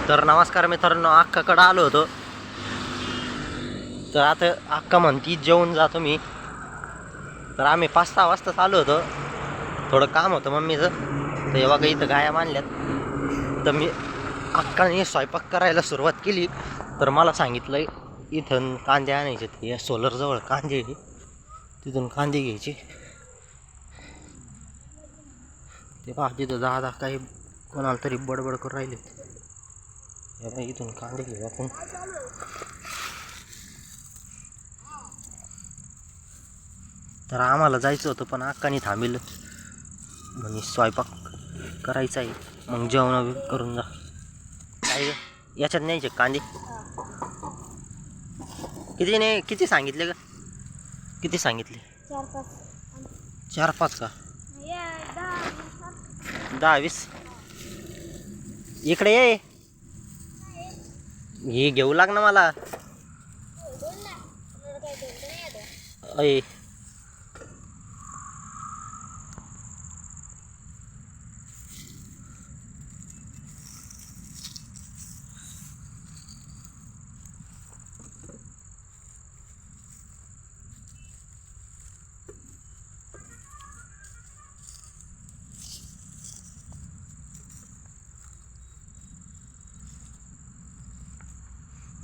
तर नमस्कार मित्रांनो, अक्काकडे आलो होतो. तर आता अक्का म्हणती जेवून जातो मी. तर आम्ही 5-6 वाजता आलो होतो. थोडं काम होतं मम्मीचं. तर हे बघा इथं गाया बांधल्यात. तर मी अक्काने स्वयंपाक करायला सुरुवात केली. तर मला सांगितलं इथून कांदे आणायचे. ते सोलरजवळ कांदे आहे, तिथून कांदे घ्यायचे. ते पहा तिथं दादा काही कोणाला तरी बडबड करून राहिले. इथून कांदे घेऊ आपण. तर आम्हाला जायचं होतं पण अक्काने थांबेल म्हणजे स्वयंपाक करायचा आहे, मग जेवण करून जा. काय याच्यात न्यायचे कांदे? किती सांगितले का? किती सांगितले? 4-5 का? 10-20. इकडे ये, हे घेऊ लाग ना मला. अय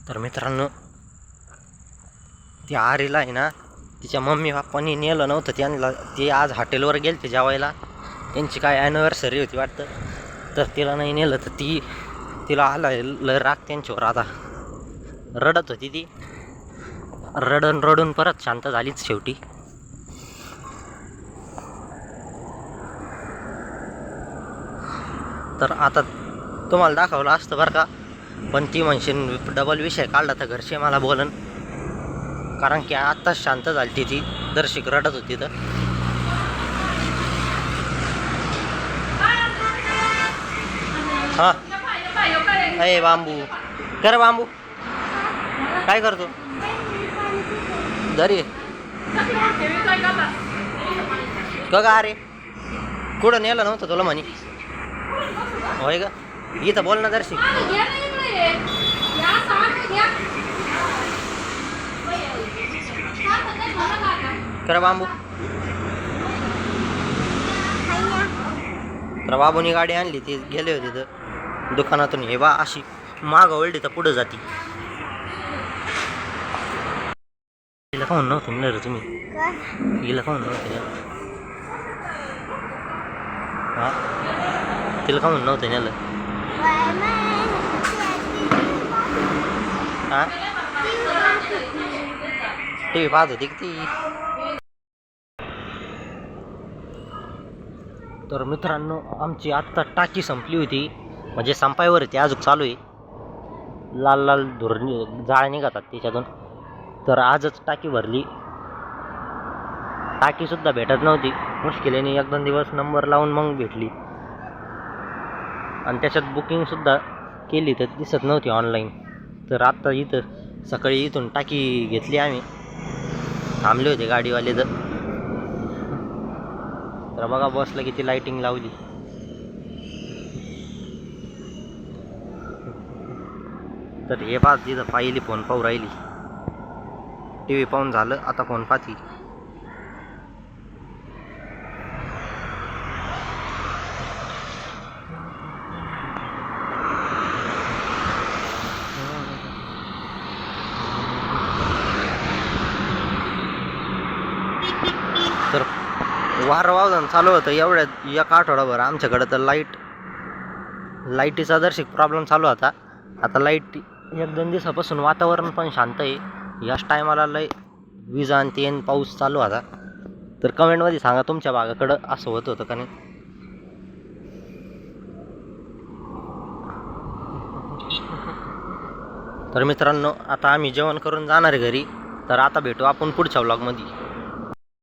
तर मित्रांनो, ती आरीला आहे ना, तिच्या मम्मी पप्पांनी नेलं नव्हतं त्यांना. ते आज हॉटेलवर गेले ते जेवायला. त्यांची काय ॲनिव्हर्सरी होती वाटतं. तर तिला नाही नेलं. तर तिला आला लय राग त्यांच्यावर. आता रडत होती ती. रडून परत शांत झालीच शेवटी. तर आता तुम्हाला दाखवलं असतं बरं का, पण ती म्हणशील डबल विषय काढला तर घरचे मला बोलन. कारण की आत्ताच शांत झाली ती दर्शिक रडत होती. तर हां, अय बांबू कर, बांबू काय करतो दरी का गा? अरे कुठं नेलं नव्हतं तुला म्हणे? होय का? इथं बोल ना दर्शिक. कर बांबू. तर बाबूनी गाडी आणली, ती गेले होते तर दुकानातून. हे बा अशी माग वळली तर पुढं जाती. तिला खाऊन नव्हतं ना रे तुम्ही? हिला खाऊन नव्हतं. हा, तिला खाऊन नव्हतं नेलं. हा, टी व्ही पाहत होती ती. तर मित्रांनो, आमची आत्ता टाकी संपली होती, म्हणजे संपायवर होती, अजून चालू आहे. लाल धूर जाळ निघतात त्याच्यातून. तर आजच टाकी भरली. टाकीसुद्धा भेटत नव्हती. मुश्किलीने 1-2 दिवस नंबर लावून मग भेटली. आणि त्याच्यात बुकिंगसुद्धा केली तर दिसत नव्हती ऑनलाईन. तर आत्ता इथं सकाळी इथून टाकी घेतली आम्ही. थांबले होते गाडीवाले. तर बघा बसला किती लाईटिंग लावली. तर हे पाच तिथं पाहिली, फोन पाहू राहिली. टी व्ही पाहून झालं, आता फोन पाहती. तर वारं वावदान चालू होतं एवढ्यात एक आठवडाभर आमच्याकडं. तर लाईटीचा दर्शिक प्रॉब्लेम चालू होता. आता लाईट 1-2 दिवसापासून वातावरण पण शांत आहे. याच टायमाला लय विजा आणि तेन पाऊस चालू होता. तर कमेंटमध्ये सांगा तुमच्या भागाकडं असं होतं का नाही. तर मित्रांनो, आता आम्ही जेवण करून जाणार आहे घरी. तर आता भेटू आपण पुढच्या व्लॉगमध्ये.